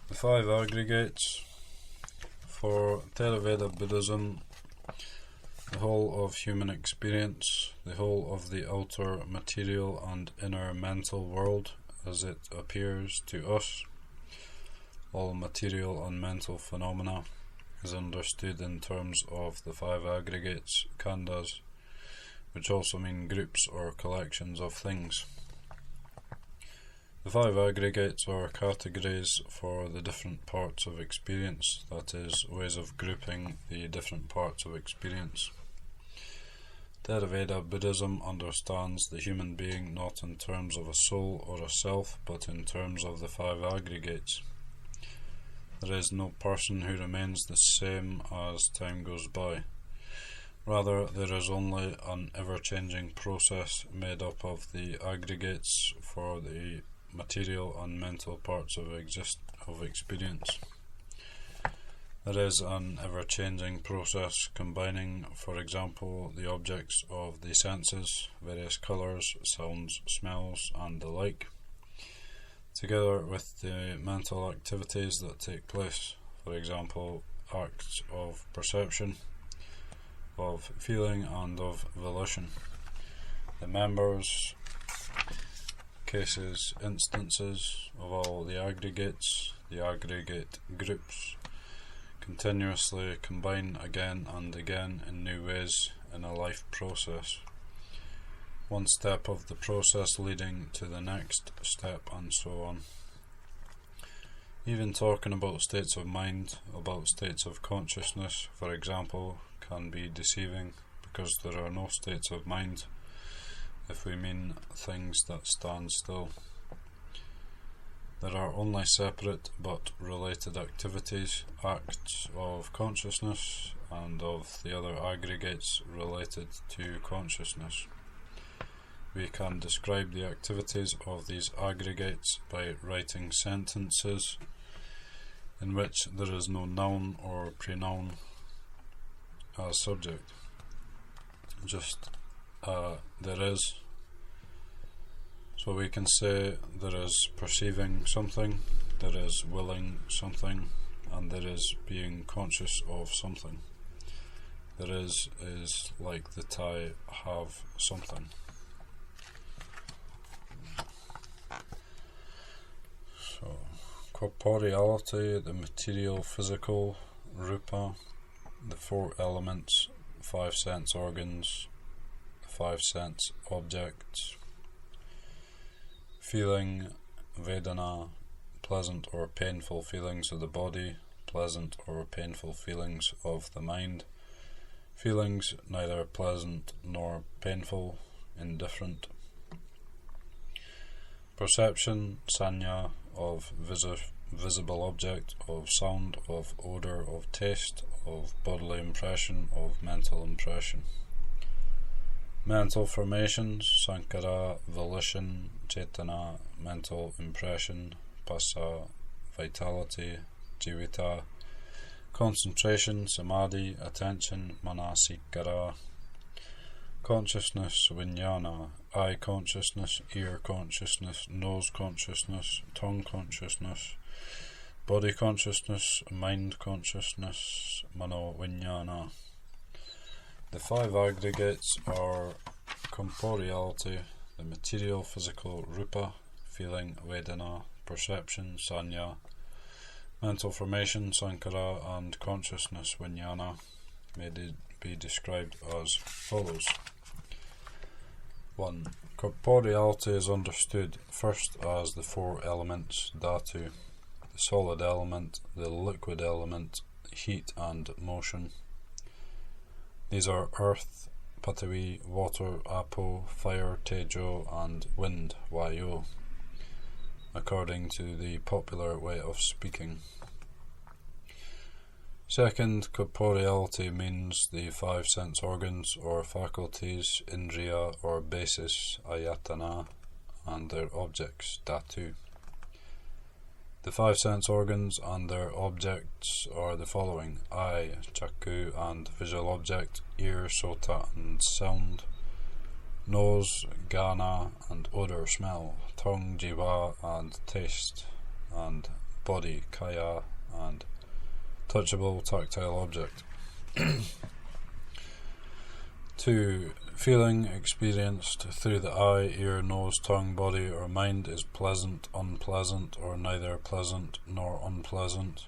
The Five Aggregates. For Theravada Buddhism, the whole of human experience, the whole of the outer material and inner mental world as it appears to us, all material and mental phenomena, is understood in terms of the five aggregates, khandhas, which also mean groups or collections of things. The five aggregates are categories for the different parts of experience, that is, ways of grouping the different parts of experience. Theravada Buddhism understands the human being not in terms of a soul or a self, but in terms of the five aggregates. There is no person who remains the same as time goes by. Rather, there is only an ever-changing process made up of the aggregates for the material and mental parts of experience. There is an ever-changing process combining, for example, the objects of the senses, various colours, sounds, smells, and the like, together with the mental activities that take place, for example, acts of perception, of feeling, and of volition. The members, cases, instances of all the aggregates, the aggregate groups, continuously combine again and again in new ways in a life process, one step of the process leading to the next step, and so on. Even talking about states of mind, about states of consciousness, for example, can be deceiving, because there are no states of mind if we mean things that stand still. There are only separate but related activities, acts of consciousness, and of the other aggregates related to consciousness. We can describe the activities of these aggregates by writing sentences in which there is no noun or pronoun as subject. Just there is. So we can say there is perceiving something, there is willing something, and there is being conscious of something. There is like the Thai have something. So, corporeality, the material, physical, rupa, the four elements, five sense organs, five sense objects, feeling, vedana, pleasant or painful feelings of the body, pleasant or painful feelings of the mind, feelings neither pleasant nor painful, indifferent, perception, sanya, of visible object, of sound, of odour, of taste, of bodily impression, of mental impression. Mental formations, sankara, volition, cetana, mental impression, pasa, vitality, jivita, concentration, samadhi, attention, manasikara, consciousness, vijnana, eye consciousness, ear consciousness, nose consciousness, tongue consciousness, body consciousness, mind consciousness, mano vijnana. The five aggregates are corporeality, the material, physical, rupa, feeling, vedana, perception, sanya, mental formation, sankara, and consciousness, vijnana, may be described as follows. 1. Corporeality is understood first as the four elements, dhatu, the solid element, the liquid element, heat and motion. These are earth, Prithvi, water, apo, fire, tejo, and wind, vayu, according to the popular way of speaking. Second, corporeality means the five sense organs or faculties, indriya or basis, ayatana, and their objects, dhatu. The five sense organs and their objects are the following: eye, chakku, and visual object, ear, sota, and sound, nose, ghana, and odour, smell, tongue, jiva, and taste, and body, kaya, and touchable tactile object. 2. Feeling experienced through the eye, ear, nose, tongue, body, or mind is pleasant, unpleasant, or neither pleasant nor unpleasant.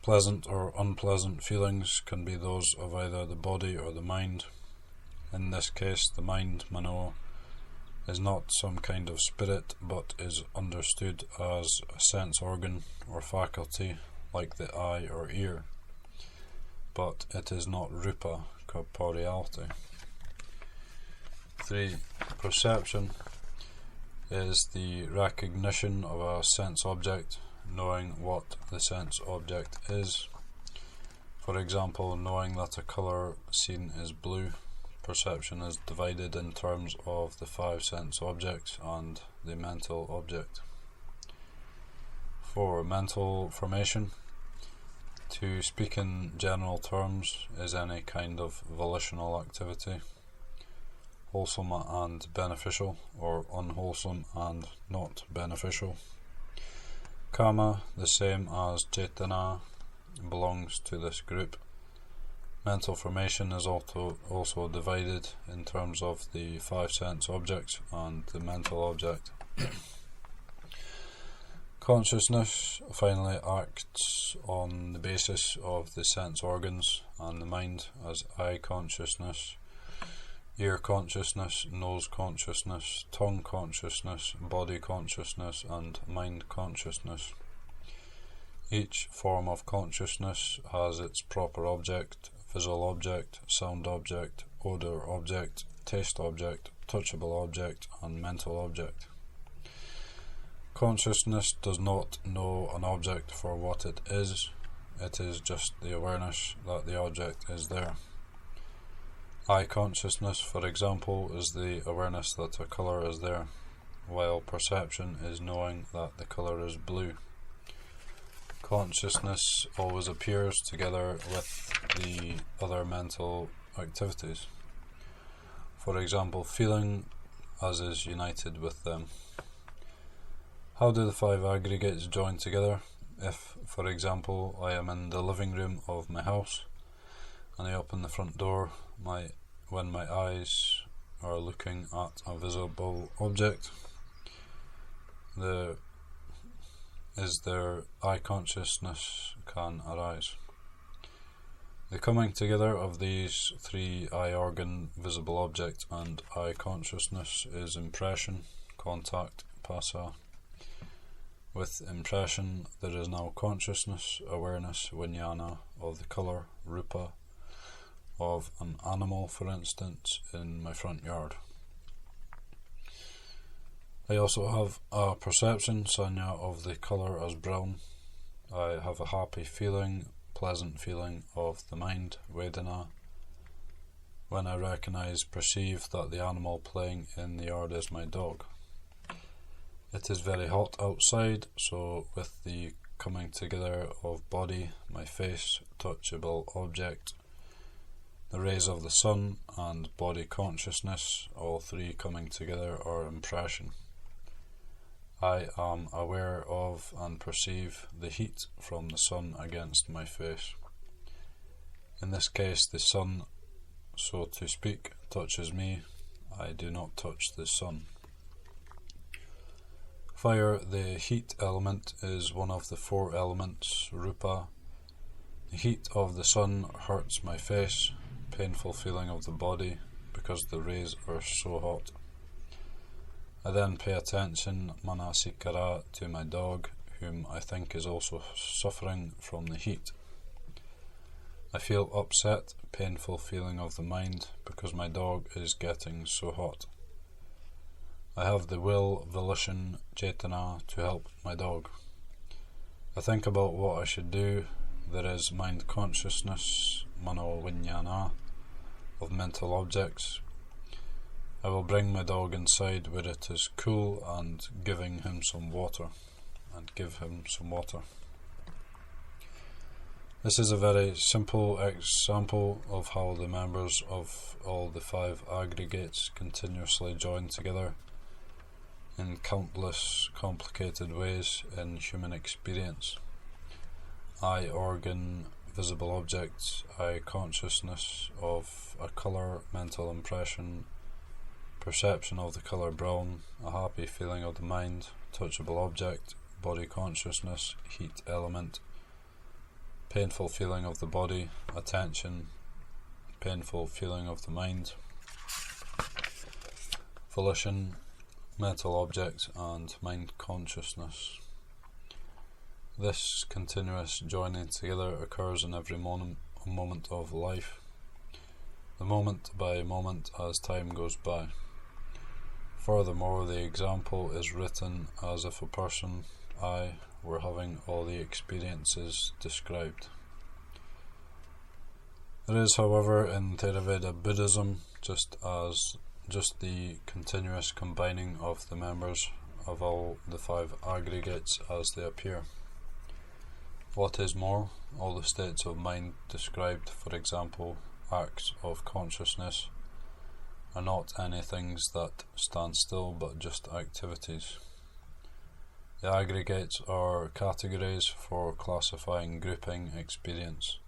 Pleasant or unpleasant feelings can be those of either the body or the mind. In this case, the mind, mano, is not some kind of spirit, but is understood as a sense organ or faculty, like the eye or ear. But it is not rupa, corporeality. 3. Perception is the recognition of a sense object, knowing what the sense object is. For example, knowing that a colour seen is blue. Perception is divided in terms of the 5 sense objects and the mental object. 4. Mental formation. To speak in general terms, is any kind of volitional activity, wholesome and beneficial, or unwholesome and not beneficial. Kama, the same as Cetana, belongs to this group. Mental formation is also divided in terms of the 5 sense objects and the mental object. Consciousness finally acts on the basis of the sense organs and the mind as eye consciousness, ear consciousness, nose consciousness, tongue consciousness, body consciousness, and mind consciousness. Each form of consciousness has its proper object, visual object, sound object, odour object, taste object, touchable object, and mental object. Consciousness does not know an object for what it is just the awareness that the object is there. Eye consciousness, for example, is the awareness that a colour is there, while perception is knowing that the colour is blue. Consciousness always appears together with the other mental activities. For example, feeling as is united with them. How do the 5 aggregates join together? If, for example, I am in the living room of my house and I open the front door, when my eyes are looking at a visible object, there eye consciousness can arise. The coming together of these 3 eye organ, visible object, and eye consciousness is impression, contact, phassa. With impression, there is now consciousness, awareness, vijnana of the colour, rupa, of an animal, for instance, in my front yard. I also have a perception, sanya, of the colour as brown. I have a happy feeling, pleasant feeling of the mind, vedana, when I perceive that the animal playing in the yard is my dog. It is very hot outside, so with the coming together of body, my face, touchable object, the rays of the sun, and body consciousness, all 3 coming together are impression. I am aware of and perceive the heat from the sun against my face. In this case, the sun, so to speak, touches me. I do not touch the sun. Fire, the heat element, is one of the 4 elements, rupa. The heat of the sun hurts my face, painful feeling of the body, because the rays are so hot. I then pay attention, manasikara, to my dog, whom I think is also suffering from the heat. I feel upset, painful feeling of the mind, because my dog is getting so hot. I have the will, volition, cetana, to help my dog. I think about what I should do. There is mind consciousness, mano vijnana, of mental objects. I will bring my dog inside where it is cool and give him some water. This is a very simple example of how the members of all the 5 aggregates continuously join together in countless complicated ways in human experience. Eye organ, visible objects, eye consciousness of a colour, mental impression, perception of the colour brown, a happy feeling of the mind, touchable object, body consciousness, heat element, painful feeling of the body, attention, painful feeling of the mind, volition, mental objects, and mind consciousness. This continuous joining together occurs in every moment of life, the moment by moment as time goes by. Furthermore, the example is written as if a person, I, were having all the experiences described. There is, however, in Theravada Buddhism just the continuous combining of the members of all the five aggregates as they appear. What is more, all the states of mind described, for example, acts of consciousness, are not any things that stand still but just activities. The aggregates are categories for classifying, grouping experience.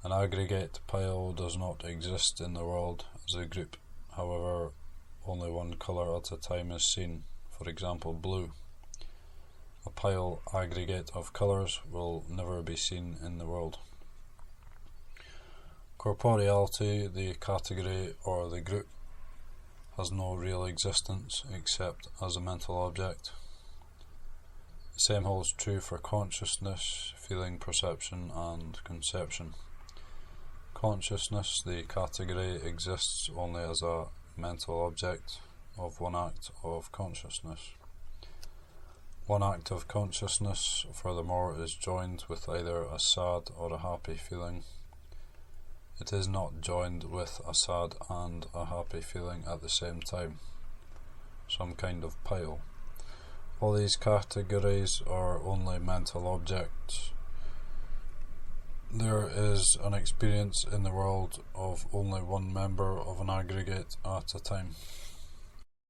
An aggregate pile does not exist in the world as a group, however, only one colour at a time is seen, for example blue. A pile aggregate of colours will never be seen in the world. Corporeality, the category or the group, has no real existence except as a mental object. The same holds true for consciousness, feeling, perception, and conception. Consciousness, the category, exists only as a mental object of one act of consciousness. One act of consciousness, furthermore, is joined with either a sad or a happy feeling. It is not joined with a sad and a happy feeling at the same time, some kind of pile. All these categories are only mental objects. There is an experience in the world of only one member of an aggregate at a time.